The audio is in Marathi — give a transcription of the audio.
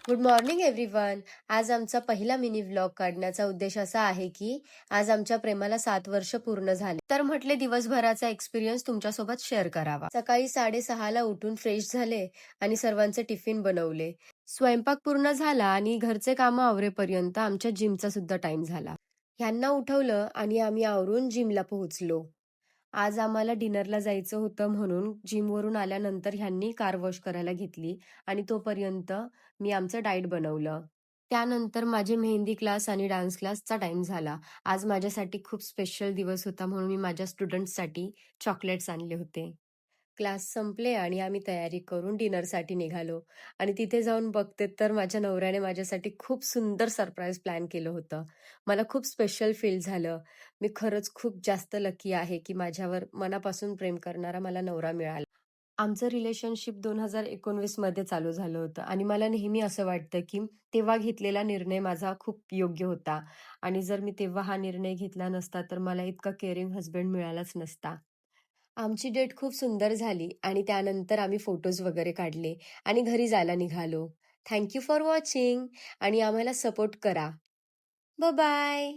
Good morning everyone. आज आमचा पहिला मिनी व्लॉग काढण्याचा उद्देश असा आहे की आज आमच्या प्रेमाला 7 वर्ष पूर्ण झाले. तर म्हटले दिवसभराचा एक्सपिरियन्स तुमच्यासोबत शेअर करावा. सकाळी 6:30ला उठून फ्रेश झाले आणि सर्वांचे टिफिन बनवले. स्वयंपाक पूर्ण झाला आणि घरचे कामं आवरेपर्यंत आमच्या जिमचा सुद्धा टाइम झाला. ह्यांना उठवलं आणि आम्ही आवरून जिमला पोहोचलो. आज आम्हाला डिनरला जायचं होतं म्हणून जिमवरून आल्यानंतर ह्यांनी कार वॉश करायला घेतली आणि तोपर्यंत मी आमचं डाएट बनवलं. त्यानंतर माझे मेहंदी क्लास आणि डान्स क्लासचा टाइम झाला. आज माझ्यासाठी खूप स्पेशल दिवस होता म्हणून मी माझ्या स्टुडंट्ससाठी चॉकलेट्स आणले होते. क्लास संपले आणि आम्ही तयारी करून डिनरसाठी निघालो आणि तिथे जाऊन बघते तर माझ्या नवऱ्याने माझ्यासाठी खूप सुंदर सरप्राईज प्लॅन केलं होतं. मला खूप स्पेशल फील झालं. मी खरंच खूप जास्त लकी आहे की माझ्यावर मनापासून प्रेम करणारा मला नवरा मिळाला. आमचं रिलेशनशिप 2019 मध्ये चालू झालं होतं आणि मला नेहमी असं वाटतं की तेव्हा घेतलेला निर्णय माझा खूप योग्य होता आणि जर मी तेव्हा हा निर्णय घेतला नसता तर मला इतका केअरिंग हसबंड मिळालाच नसता. आमची डेट खूप सुंदर झाली आणि त्यानंतर आम्ही फोटोज वगैरे काढले आणि घरी जायला निघालो. थँक यू फॉर वॉचिंग आणि आम्हाला सपोर्ट करा. बाय.